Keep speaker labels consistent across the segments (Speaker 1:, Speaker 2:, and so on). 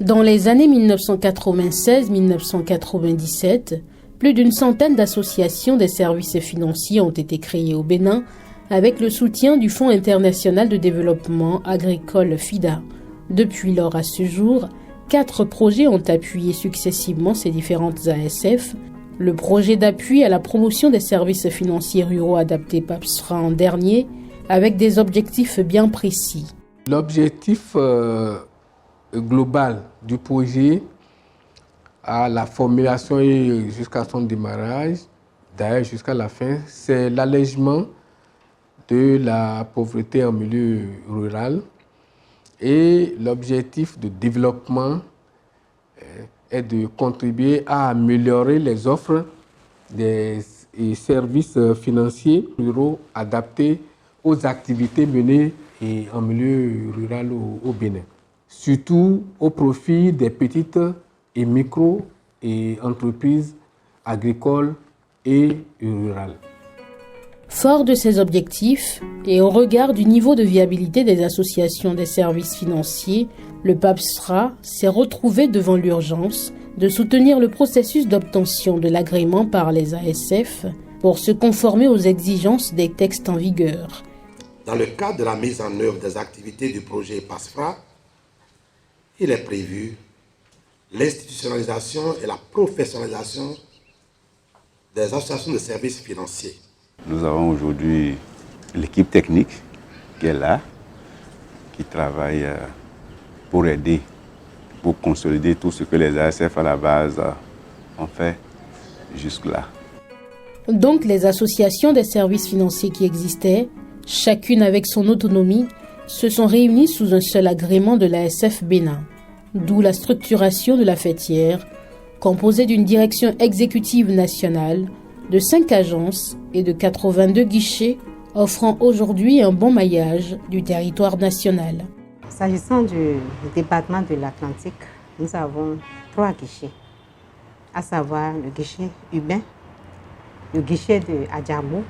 Speaker 1: Dans les années 1996-1997, plus d'une centaine d'associations des services financiers ont été créées au Bénin avec le soutien du Fonds international de développement agricole FIDA. Depuis lors à ce jour, 4 projets ont appuyé successivement ces différentes ASF. Le projet d'appui à la promotion des services financiers ruraux adaptés PAPSFRA en dernier, avec des objectifs bien précis.
Speaker 2: L'objectif global du projet, à la formulation et jusqu'à son démarrage, d'ailleurs jusqu'à la fin, c'est l'allègement de la pauvreté en milieu rural. Et l'objectif de développement est de contribuer à améliorer les offres des services financiers ruraux adaptés aux activités menées en milieu rural au Bénin, surtout au profit des petites et micro-entreprises agricoles et rurales.
Speaker 1: Fort de ces objectifs et au regard du niveau de viabilité des associations des services financiers, le PAPSFRA s'est retrouvé devant l'urgence de soutenir le processus d'obtention de l'agrément par les ASF pour se conformer aux exigences des textes en vigueur.
Speaker 3: Dans le cadre de la mise en œuvre des activités du projet PAPSFRA, il est prévu l'institutionnalisation et la professionnalisation des associations de services financiers.
Speaker 4: Nous avons aujourd'hui l'équipe technique qui est là, qui travaille pour aider, pour consolider tout ce que les ASF à la base ont fait jusque-là.
Speaker 1: Donc les associations des services financiers qui existaient, chacune avec son autonomie, se sont réunies sous un seul agrément de l'ASF Bénin. D'où la structuration de la fêtière, composée d'une direction exécutive nationale, de 5 agences et de 82 guichets, offrant aujourd'hui un bon maillage du territoire national.
Speaker 5: S'agissant du département de l'Atlantique, nous avons 3 guichets, à savoir le guichet urbain, le guichet de Adjabou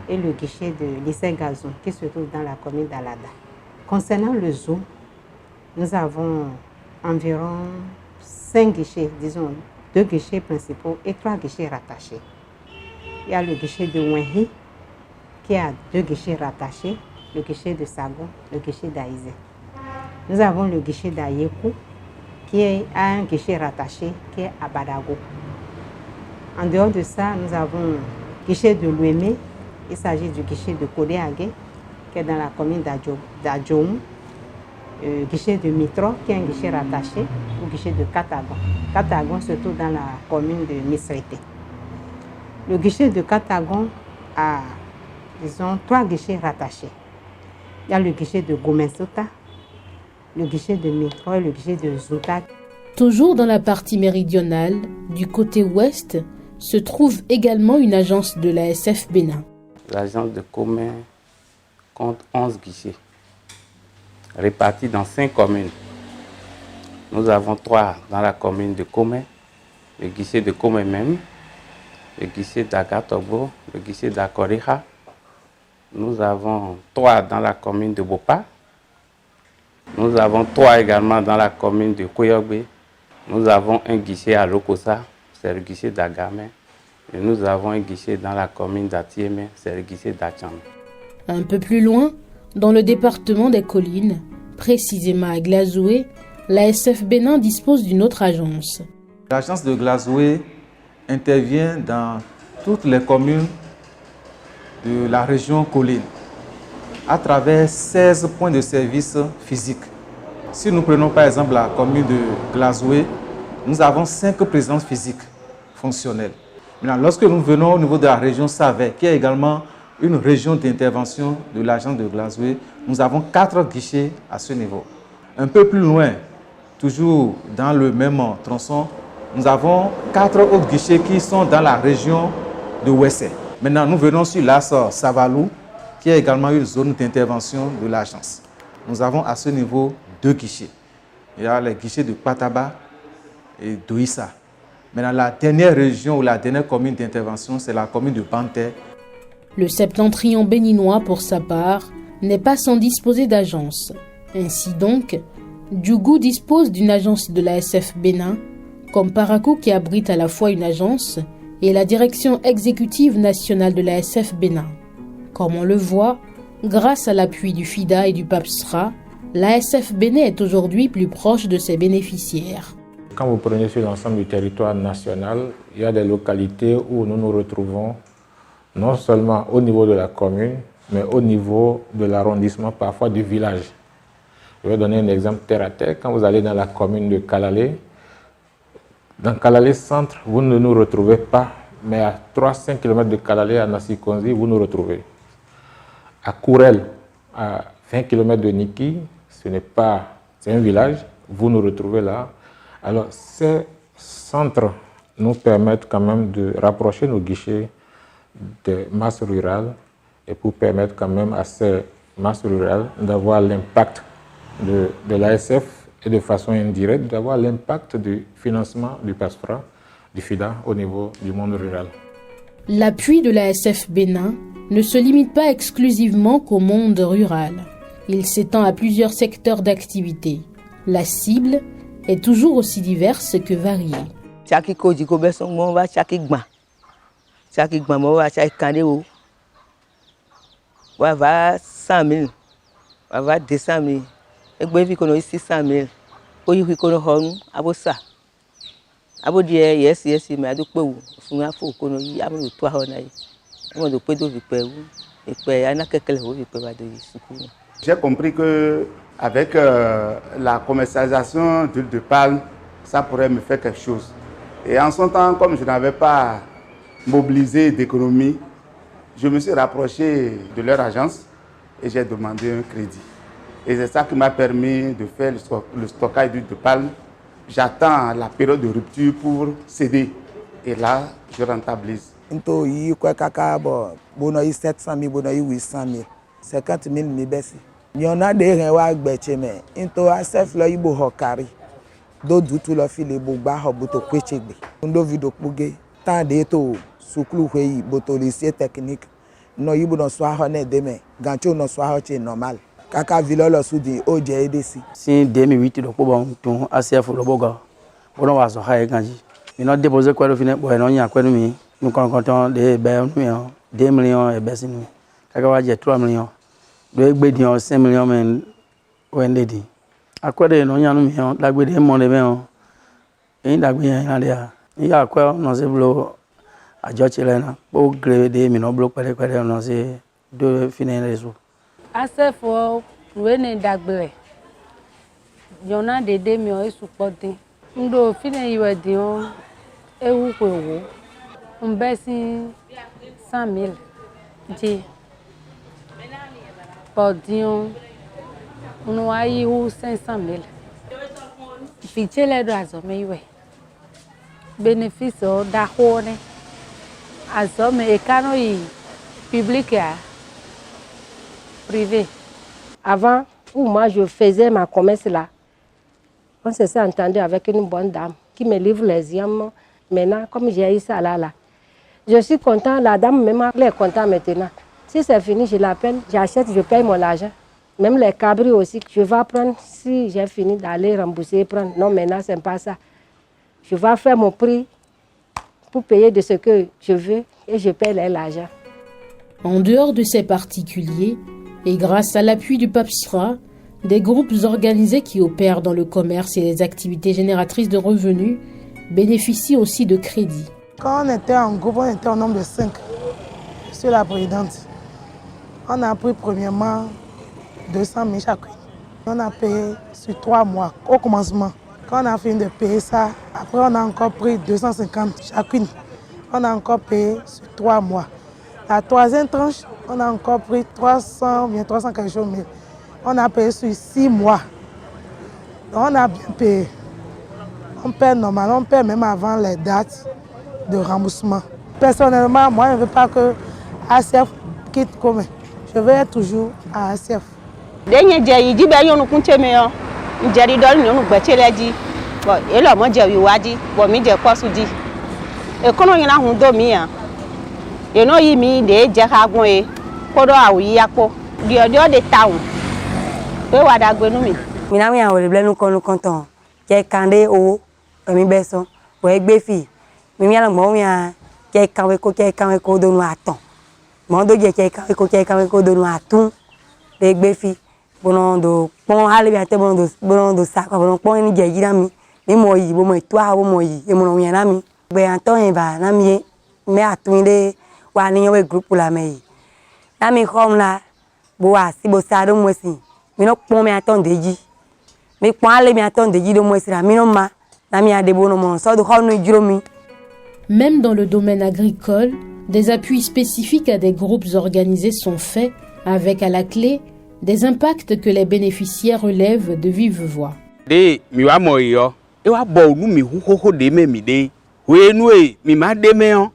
Speaker 5: et le guichet de Lissé-Gazon, qui se trouve dans la commune d'Alada. Concernant le zoo, nous avons environ 5 guichets, disons 2 guichets principaux et 3 guichets rattachés. Il y a le guichet de Wenhi, qui a 2 guichets rattachés, le guichet de Sagon, le guichet d'Aïzé. Nous avons le guichet d'Ayekou, qui a un guichet rattaché, qui est à Badago. En dehors de ça, nous avons le guichet de Louémé, il s'agit du guichet de Kodéagé, qui est dans la commune d'Adjoum. Le guichet de Mitro, qui est un guichet rattaché au guichet de Katagon. Katagon se trouve dans la commune de Misrete. Le guichet de Katagon a, disons, 3 guichets rattachés. Il y a le guichet de Gomensota, le guichet de Mitro et le guichet de Zouta.
Speaker 1: Toujours dans la partie méridionale, du côté ouest, se trouve également une agence de l'ASF Bénin.
Speaker 6: L'agence de Comé compte 11 guichets, répartis dans 5 communes. Nous avons 3 dans la commune de Comé, le guichet de Comé même, le guichet d'Agatobo, le guichet d'Akoriha. Nous avons 3 dans la commune de Bopa. Nous avons 3 également dans la commune de Koyogbe. Nous avons un guichet à Lokosa, c'est le guichet d'Agamé. Et nous avons un guichet dans la commune d'Atiémé, c'est le guichet d'Acham.
Speaker 1: Un peu plus loin, dans le département des collines, précisément à Glazoué, l'ASF Bénin dispose d'une autre agence.
Speaker 7: L'agence de Glazoué intervient dans toutes les communes de la région colline à travers 16 points de service physiques. Si nous prenons par exemple la commune de Glazoué, nous avons 5 présences physiques fonctionnelles. Maintenant, lorsque nous venons au niveau de la région Savet, qui est également une région d'intervention de l'agence de Glazoué, nous avons 4 guichets à ce niveau. Un peu plus loin, toujours dans le même tronçon, nous avons 4 autres guichets qui sont dans la région de Ouessé. Maintenant, nous venons sur l'As Savalou, qui est également une zone d'intervention de l'agence. Nous avons à ce niveau 2 guichets. Il y a les guichets de Pataba et d'Oïssa. Maintenant, la dernière région ou la dernière commune d'intervention, c'est la commune de Banté.
Speaker 1: Le septentrion béninois, pour sa part, n'est pas sans disposer d'agence. Ainsi donc, Djougou dispose d'une agence de l'ASF Bénin, comme Parakou qui abrite à la fois une agence et la direction exécutive nationale de l'ASF Bénin. Comme on le voit, grâce à l'appui du FIDA et du PAPSRA, l'ASF Bénin est aujourd'hui plus proche de ses bénéficiaires.
Speaker 8: Quand vous prenez sur l'ensemble du territoire national, il y a des localités où nous nous retrouvons non seulement au niveau de la commune, mais au niveau de l'arrondissement, parfois du village. Je vais donner un exemple terre à terre. Quand vous allez dans la commune de Kalalé, dans Kalalé centre, vous ne nous retrouvez pas, mais à 3-5 km de Kalalé, à Nassikonzi, vous nous retrouvez. À Kourel, à 20 km de Niki, c'est un village, vous nous retrouvez là. Alors, ces centres nous permettent quand même de rapprocher nos guichets des masses rurales et pour permettre quand même à ces masses rurales d'avoir l'impact de l'ASF et de façon indirecte d'avoir l'impact du financement du PASFRA, du FIDA au niveau du monde rural.
Speaker 1: L'appui de l'ASF Bénin ne se limite pas exclusivement qu'au monde rural. Il s'étend à plusieurs secteurs d'activité. La cible est toujours aussi diverse que variée.
Speaker 9: Va 100 000, va 200 000, et puis il y a 600 000. Il y a des gens abo die yes me adu pe wu fun afo ko no yi amo to ha na yi amo do pe do vi pe wu e pe ana kekele wo vi pe ba de suku.
Speaker 10: J'ai compris que avec la commercialisation d'huile de palme, ça pourrait me faire quelque chose. Et en son temps, comme je n'avais pas mobilisé d'économie, je me suis rapproché de leur agence et j'ai demandé un crédit. Et c'est ça qui m'a permis de faire le stockage d'huile de palme. J'attends la période de rupture pour céder. Et là, je rentabilise.
Speaker 11: Il y a 700 000, 800 000, 50 000 baisses. Il y en a des gens qui ont mais il y a des gens qui ont carré. D'autres qui ont fait des gens qui ont vu des tant de souklu qui ont lycée technique. Non, ils ont soir demain. Gancho non soir normal. Kaka vilolo sudi o je edesi.
Speaker 12: Si 2008 do po ton ACF lo boga. Bono wa so ha ganji. Mi no déposer quoi le fini boy no nya kwa mi. Nous comptons de 2 millions et baisse nous. Kaka wa je 3 millions. Do egbe di 5 millions men wende di. Akwa de no nya no mi la gbe de mo de me o. Yin da gbe yan de a. Ni ya kwa no se blo ajo chile na. Bo grade de mi no blo pere no se do fini reso.
Speaker 13: ACF wene dagbere yona dede mi o supporting ndo fine yiwe di on ewu ko ewo mbesi 100 000 ji podion uno ayi hu 500 000 fichele do azome yiwe bénéfice o da hone azome ekano yi public ya privé.
Speaker 14: Avant, où moi je faisais ma commerce là, on s'est entendu avec une bonne dame qui me livre les yams. Maintenant, comme j'ai eu ça là, je suis content, la dame même elle est contente maintenant. Si c'est fini, je l'appelle, j'achète, je paye mon argent. Même les cabris aussi, je vais prendre, si j'ai fini d'aller rembourser, prendre. Non, maintenant, ce n'est pas ça. Je vais faire mon prix pour payer de ce que je veux et je paye l'argent.
Speaker 1: En dehors de ces particuliers, et grâce à l'appui du PAPSFRA, des groupes organisés qui opèrent dans le commerce et les activités génératrices de revenus bénéficient aussi de crédits.
Speaker 15: Quand on était en groupe, on était au nombre de 5. Je suis la présidente. On a pris premièrement 200 000 chacune. On a payé sur 3 mois au commencement. Quand on a fini de payer ça, après on a encore pris 250 chacune. On a encore payé sur 3 mois. La troisième tranche, on a encore pris 300, bien 300 quelque chose, mais on a payé sur 6 mois. Donc on a bien payé. On paie normalement, on paie même avant les dates de remboursement. Personnellement, moi, je ne veux pas que ACF quitte comme. Je veux être toujours à ACF.
Speaker 5: You know, you mean the Jacagway, Kodo, Yapo, the other town. Where would I go to me?
Speaker 16: Minami a ole blenu konu konton. Ke kande o mi beso. O egbe fi. Mi ala mo mi a ke kanwe ko donu aton. Mo do je ke kanwe ko donu atun. De egbe fi. Bono do pon hale bi ate bono do sa ko bono pon ni je jira mi. Mi mo yi bo mo etwa bo mo yi e mo no yan na mi. Be anton e ba na mi me atun de wa ni we group la me yi. Na mi kom la bo wa si bo sa do mo si. Mi no pon me aton deji. Mi pon ale mi aton deji do mo si ra mi no ma na mi ade bo no mo so do ho no jiro mi.
Speaker 1: Même dans le domaine agricole, des appuis spécifiques à des groupes organisés sont faits avec à la clé des impacts que les bénéficiaires relèvent de vive voix.
Speaker 6: De mi wa mo yo, e wa bo nu mi hu de me mi de. We nu e mi ma de me on.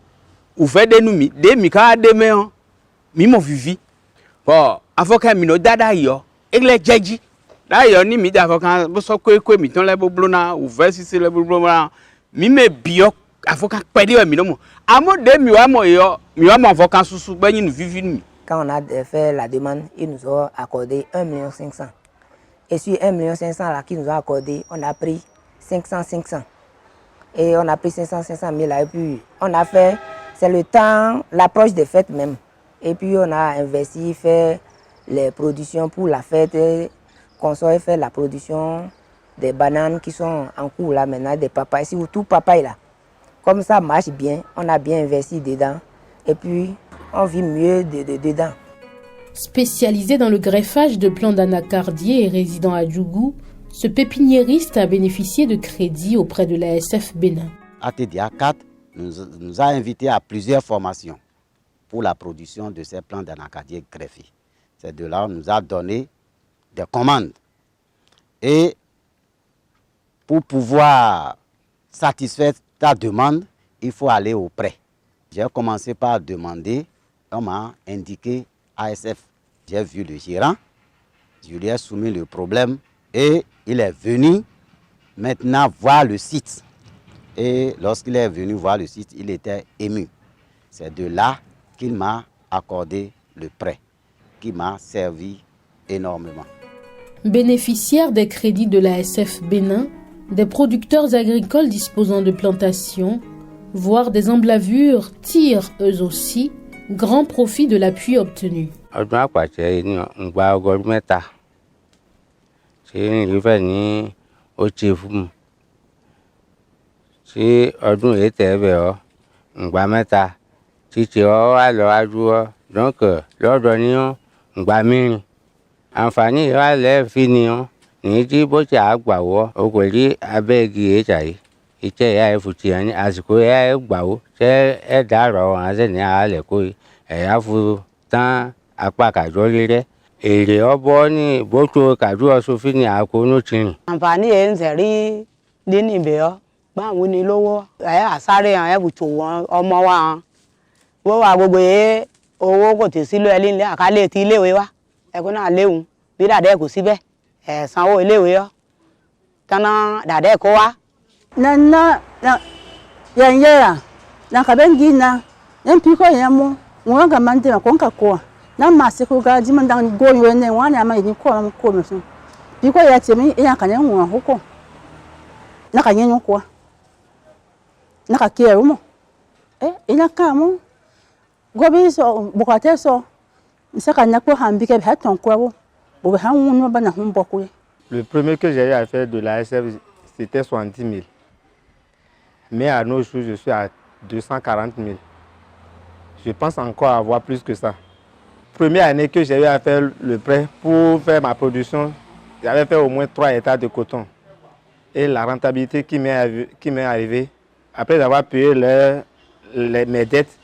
Speaker 6: Ou fait de nu mi de mi ka de me on. Mi mo vivi. Bo avoka mi no dada yo, egle jeji. Da yo ni mi da avoka bo so kwe mi ton le boblo na, ou fait si le boblo na. Mi me bio avoka pedi we mi no mo. Amo de mi wa mo yo, mi wa mo avoka susu gbe yin vivi mi.
Speaker 16: Quand on a fait la demande, ils nous ont accordé 1 500 000. Et sur 1 500 000 là qu'ils nous ont accordé, on a pris 500. Et on a pris 500 000 là. Et puis on a fait, c'est le temps, l'approche des fêtes même. Et puis on a investi, fait les productions pour la fête. Qu'on soit fait la production des bananes qui sont en cours là maintenant, des papayes. Si tout papaye là. Comme ça marche bien, on a bien investi dedans. Et puis on vit mieux dedans.
Speaker 1: Spécialisé dans le greffage de plants d'anacardier et résident à Djougou, ce pépiniériste a bénéficié de crédits auprès de l'ASF Bénin.
Speaker 17: ATDA 4 nous a invités à plusieurs formations pour la production de ces plants d'anacardier greffés. C'est de là qu'on nous a donné des commandes. Et pour pouvoir satisfaire ta demande, il faut aller au prêt. J'ai commencé par demander, on m'a indiqué ASF. J'ai vu le gérant, je lui ai soumis le problème et il est venu maintenant voir le site. Et lorsqu'il est venu voir le site, il était ému. C'est de là qu'il m'a accordé le prêt, qui m'a servi énormément.
Speaker 1: Bénéficiaires des crédits de l'ASF Bénin, des producteurs agricoles disposant de plantations, voire des emblavures, tirent eux aussi grand profit de l'appui obtenu.
Speaker 6: Iche ya efuti ani asiko ya egbawo se e daro anze ni ale ko e ya fu tan apa kajo lere ere obo ni boto kajo osofi ni akonu tin.
Speaker 18: Àǹfààní e nse ri de ni be o ba won ni lọ́wọ́ asare an e buto won ọmọ wa wo wa gbogbo e owó kò tí sílò elin le akale ti iléèwé wa e ko na léhun bí dade kò síbẹ̀ e sanwó iléèwé o tana dade ko wa
Speaker 19: na yanyera na kabengi na piko yamo mwanga mande ko nka ko na masiko ga di manda go yone wana ama ni ko na ko no so piko ya temi ya kanya nwa hoko na kanya ko na ka kero mo ina kamo go bi so bokate so nsaka na ko hambike be haton ko bo be hanwu no bana humboku.
Speaker 20: Le premier que j'ai eu à faire de la SF c'était 70 000. Mais à nos jours, je suis à 240 000. Je pense encore avoir plus que ça. Première année que j'ai eu à faire le prêt pour faire ma production, j'avais fait au moins 3 hectares de coton. Et la rentabilité qui m'est arrivée, après avoir payé mes dettes,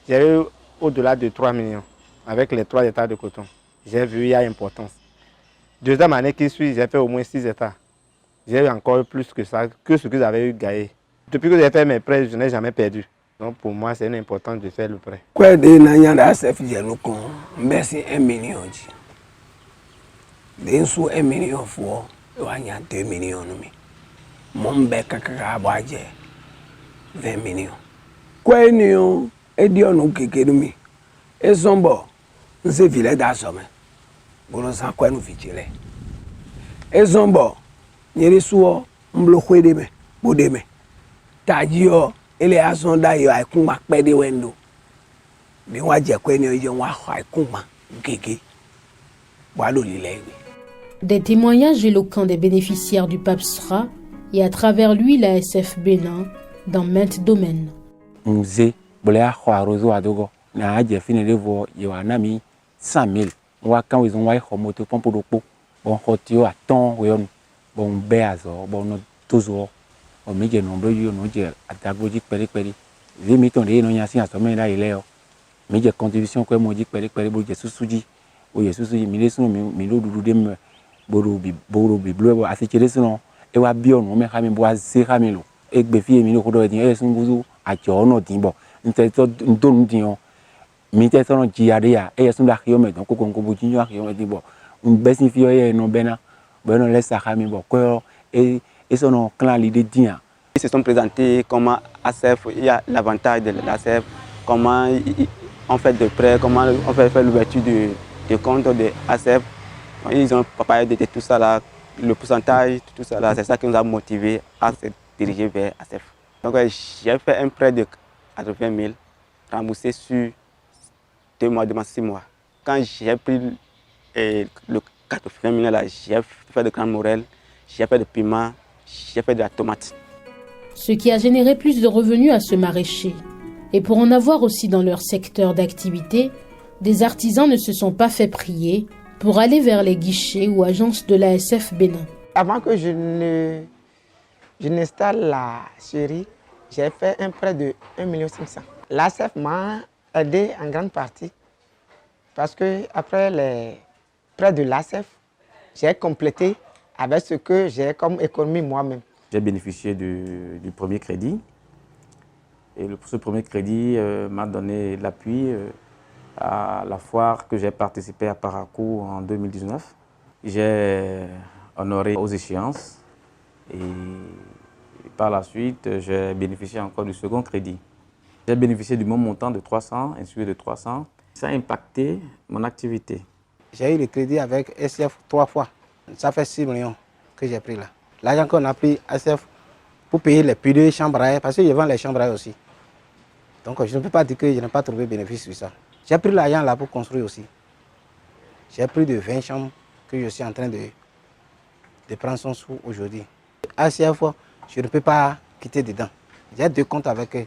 Speaker 20: j'ai eu au-delà de 3 millions avec les 3 hectares de coton. J'ai vu il y a importance. Deuxième année qui suit, j'ai fait au moins 6 hectares. J'ai eu encore plus que ça, que ce que j'avais eu gagné. Depuis que j'ai fait mes prêts, je n'ai jamais perdu. Donc pour moi, c'est important de faire le prêt.
Speaker 21: Quoi de n'ayant SF Janukon, merci 1 million. D'un sous 1 million fois, il y a 2 millions. Mon bec à 20 millions. Quoi nous, et Dieu nous qui nous et son bon, nous c'est filet d'assomme. Pour nous en quoi nous filer. Ezombo, Yeresuo, Mbloquedeme, Bodeme. Tadio, ele azonda yo aikuma pede wendo. Ni waje kwenye oje wa aikuma gege. Walo lilewe.
Speaker 1: Des témoignages éloquents des bénéficiaires du PAPSFRA et à travers lui la SF Bénin dans maintes domaines.
Speaker 6: Mze, bolea khoarozo adogo. Na aje fine levo yo anami 100 000. Wa kan ils ont wa khomoto pompo dopo. Bon hotio aton weon bon beazo bon no toujours. O meje nombre yo no je atagboji peri. Vi mi ton de no nya sin asome la ile o. Meje contribution ko moji peri bo je susuji. O ye susuji mi lesun mi lo dudu dem boro bi bleu ase chere sun e wa bi onu me khami bo ase khami lo. Egbe fi mi lo ko do din e sun buzu ajo no din bo. Nte to ndonu din o. Mi te so no ji ade ya e sun da khiyo me don ko bo jinjo khiyo me din bo. Besin fi oye no bena bon laisse khami bo ko et sont en clan l'idée d'IA.
Speaker 2: Ils se sont présentés comment ACF, il y a l'avantage de l'ACF, comment on fait de prêts, comment on fait l'ouverture de compte de ACF. Ils ont parlé de tout ça là, le pourcentage, tout ça là, c'est ça qui nous a motivés à se diriger vers ACF. Donc j'ai fait un prêt de 80 000, remboursé sur 2 mois, 6 mois. Quand j'ai pris le 80 000 là, j'ai fait de grandes morelles, j'ai fait de piment, j'ai fait de la tomate.
Speaker 1: Ce qui a généré plus de revenus à ce maraîcher. Et pour en avoir aussi dans leur secteur d'activité, des artisans ne se sont pas fait prier pour aller vers les guichets ou agences de l'ASF Bénin.
Speaker 11: Avant que je n'installe la scierie, j'ai fait un prêt de 1,5 million. L'ASF m'a aidé en grande partie parce que après les prêts de l'ASF, j'ai complété avec ce que j'ai comme économie moi-même.
Speaker 22: J'ai bénéficié du premier crédit. Et ce premier crédit m'a donné l'appui à la foire que j'ai participé à Parakou en 2019. J'ai honoré aux échéances et par la suite, j'ai bénéficié encore du second crédit. J'ai bénéficié du même montant de 300, ainsi de 300. Ça a impacté mon activité.
Speaker 12: J'ai eu le crédit avec SF 3 fois. Ça fait 6 millions que j'ai pris là. L'argent qu'on a pris SF pour payer les puits de chambres à air, parce que je vends les chambres à air aussi. Donc je ne peux pas dire que je n'ai pas trouvé bénéfice sur ça. J'ai pris l'argent là pour construire aussi. J'ai pris de 20 chambres que je suis en train de prendre son sou aujourd'hui. ACF, je ne peux pas quitter dedans. J'ai 2 comptes avec eux.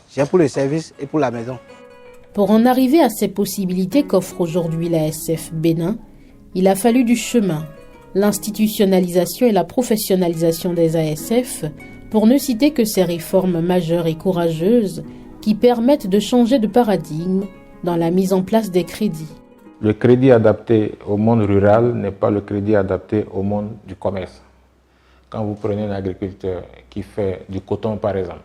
Speaker 12: J'ai pour le service et pour la maison.
Speaker 1: Pour en arriver à ces possibilités qu'offre aujourd'hui la SF Bénin, il a fallu du chemin, l'institutionnalisation et la professionnalisation des ASF, pour ne citer que ces réformes majeures et courageuses qui permettent de changer de paradigme dans la mise en place des crédits.
Speaker 8: Le crédit adapté au monde rural n'est pas le crédit adapté au monde du commerce. Quand vous prenez un agriculteur qui fait du coton par exemple,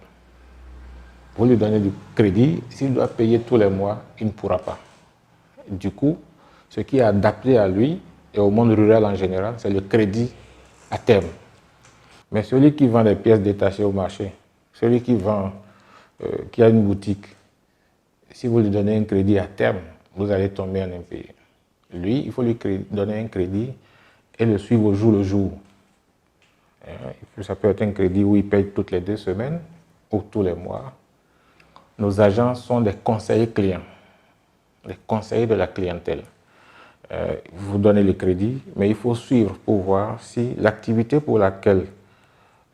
Speaker 8: vous lui donnez du crédit, s'il doit payer tous les mois, il ne pourra pas. Du coup, ce qui est adapté à lui et au monde rural en général, c'est le crédit à terme. Mais celui qui vend des pièces détachées au marché, celui qui vend, qui a une boutique, si vous lui donnez un crédit à terme, vous allez tomber en impayé. Lui, il faut lui donner un crédit et le suivre au jour le jour. Ça peut être un crédit où il paye toutes les 2 semaines ou tous les mois. Nos agents sont des conseillers clients, des conseillers de la clientèle. Vous donnez le crédit, mais il faut suivre pour voir si l'activité pour laquelle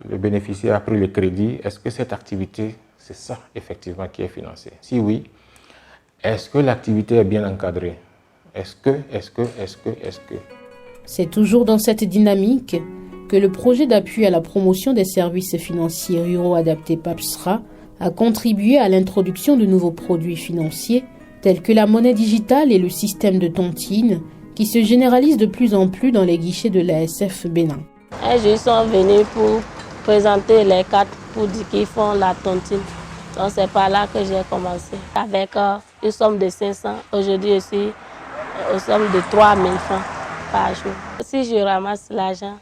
Speaker 8: le bénéficiaire a pris le crédit, est-ce que cette activité, c'est ça effectivement qui est financée? Si oui, est-ce que l'activité est bien encadrée? Est-ce que
Speaker 1: C'est toujours dans cette dynamique que le projet d'appui à la promotion des services financiers ruraux adaptés PAPSFRA a contribué à l'introduction de nouveaux produits financiers tels que la monnaie digitale et le système de tontine qui se généralisent de plus en plus dans les guichets de l'ASF Bénin.
Speaker 23: Ils sont venus pour présenter les cartes pour dire qu'ils font la tontine. Donc c'est par là que j'ai commencé. Avec une somme de 500, aujourd'hui je suis aux sommes de 3 000 francs par jour. Si je ramasse l'argent,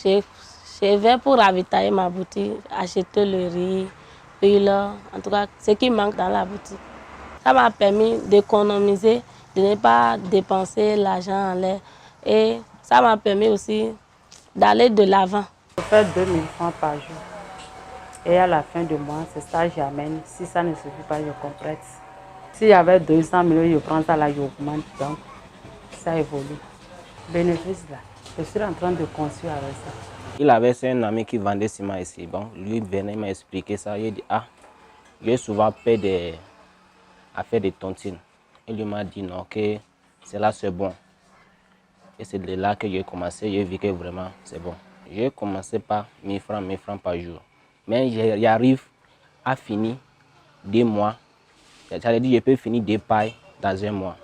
Speaker 23: je vais pour ravitailler ma boutique, acheter le riz, l'huile, en tout cas ce qui manque dans la boutique. Ça m'a permis d'économiser, de ne pas dépenser l'argent en l'air. Et ça m'a permis aussi d'aller de l'avant.
Speaker 3: Je fais 2000 francs par jour. Et à la fin du mois, c'est ça que j'amène. Si ça ne suffit pas, je complète. S'il y avait 200 millions, je prends ça là, je augmente. Donc, ça évolue. Bénéfice là, je suis en train de construire avec ça.
Speaker 4: Il avait un ami qui vendait ciment ici. Bon, lui venait, il m'a expliqué ça. Il a dit, ah, j'ai souvent fait à faire des tontines. Il lui m'a dit non, que cela c'est bon. Et c'est de là que j'ai commencé, j'ai vu que vraiment c'est bon. J'ai commencé par 1000 francs par jour. Mais j'arrive à finir 2 mois. C'est-à-dire que je peux finir 2 pailles dans un mois.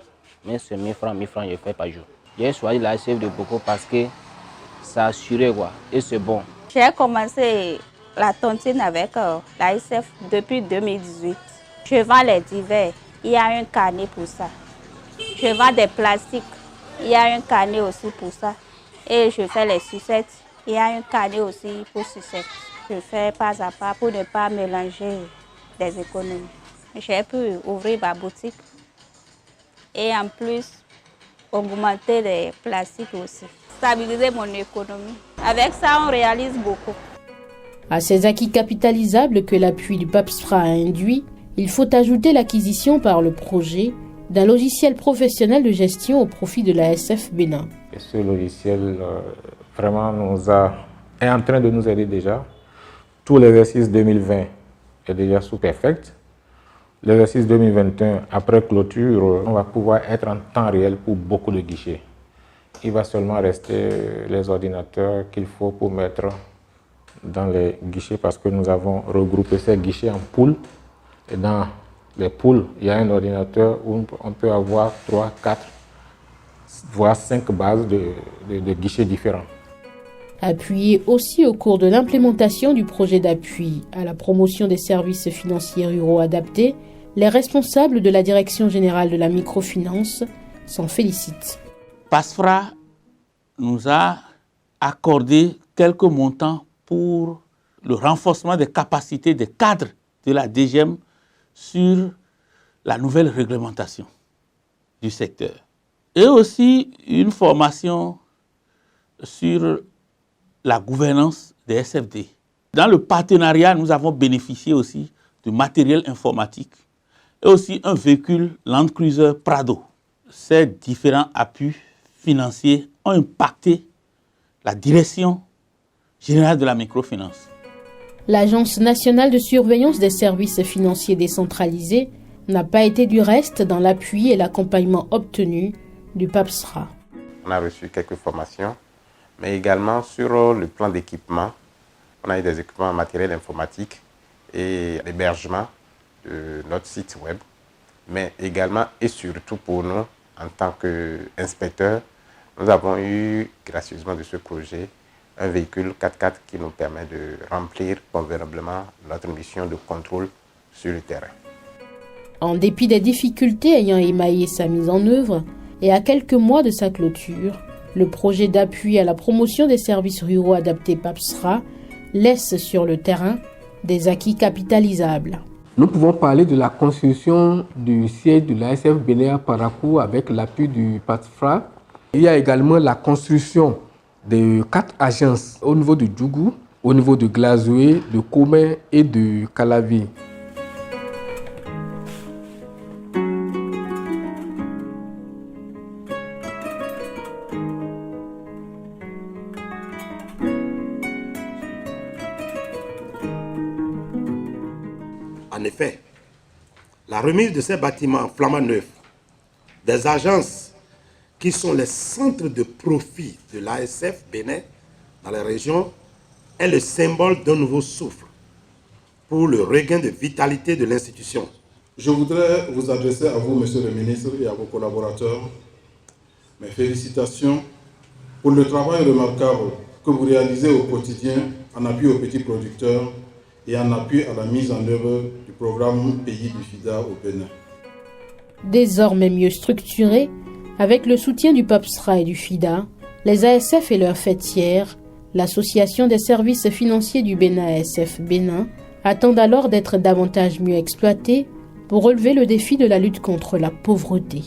Speaker 4: Mais c'est 1000 francs, je fais par jour. J'ai choisi la chef de Boko parce que ça assuré quoi, et c'est bon.
Speaker 7: J'ai commencé la tontine avec l'ASF depuis 2018. Je vends les divers, il y a un carnet pour ça. Je vends des plastiques, il y a un carnet aussi pour ça. Et je fais les sucettes, il y a un carnet aussi pour sucettes. Je fais pas à pas pour ne pas mélanger des économies. J'ai pu ouvrir ma boutique et en plus augmenter les plastiques aussi. Stabiliser mon économie. Avec ça, on réalise beaucoup.
Speaker 1: À ces acquis capitalisables que l'appui du PAPSFRA a induit, il faut ajouter l'acquisition par le projet d'un logiciel professionnel de gestion au profit de l'ASF Bénin.
Speaker 8: Et ce logiciel vraiment est en train de nous aider déjà. Tout l'exercice 2020 est déjà sous perfect. L'exercice 2021, après clôture, on va pouvoir être en temps réel pour beaucoup de guichets. Il va seulement rester les ordinateurs qu'il faut pour mettre dans les guichets parce que nous avons regroupé ces guichets en poules. Et dans les poules, il y a un ordinateur où on peut avoir 3, 4, voire 5 bases de guichets différents.
Speaker 1: Appuyé aussi au cours de l'implémentation du projet d'appui à la promotion des services financiers ruraux adaptés, les responsables de la Direction générale de la microfinance s'en félicitent.
Speaker 24: PAPSFRA nous a accordé quelques montants pour le renforcement des capacités des cadres de la DGM sur la nouvelle réglementation du secteur. Et aussi une formation sur la gouvernance des SFD. Dans le partenariat, nous avons bénéficié aussi du matériel informatique et aussi un véhicule Land Cruiser Prado. Ces différents appuis financiers ont impacté la Direction générale de la microfinance.
Speaker 1: L'Agence nationale de surveillance des services financiers décentralisés n'a pas été du reste dans l'appui et l'accompagnement obtenu du PAPSFRA.
Speaker 6: On a reçu quelques formations, mais également sur le plan d'équipement. On a eu des équipements matériels informatiques et l'hébergement de notre site web, mais également et surtout pour nous, en tant qu'inspecteurs, nous avons eu, gracieusement de ce projet, un véhicule 4x4 qui nous permet de remplir convenablement notre mission de contrôle sur le terrain.
Speaker 1: En dépit des difficultés ayant émaillé sa mise en œuvre et à quelques mois de sa clôture, le projet d'appui à la promotion des services ruraux adaptés PAPSFRA laisse sur le terrain des acquis capitalisables.
Speaker 21: Nous pouvons parler de la construction du siège de l'ASF Bénin à Parakou avec l'appui du PAPSFRA. Il y a également la construction de 4 agences au niveau de Djougou, au niveau de Glazoué, de Komé et de Calavi.
Speaker 25: En effet, la remise de ces bâtiments flambant neufs, des agences qui sont les centres de profit de l'ASF Bénin dans les régions, est le symbole d'un nouveau souffle pour le regain de vitalité de l'institution.
Speaker 26: Je voudrais vous adresser à vous, Monsieur le ministre, et à vos collaborateurs mes félicitations pour le travail remarquable que vous réalisez au quotidien en appui aux petits producteurs et en appui à la mise en œuvre du programme Pays du FIDA au Bénin.
Speaker 1: Désormais mieux structurés, avec le soutien du PAPSFRA et du FIDA, les ASF et leurs fêtières, l'Association des services financiers du Bénin ASF Bénin, attendent alors d'être davantage mieux exploités pour relever le défi de la lutte contre la pauvreté.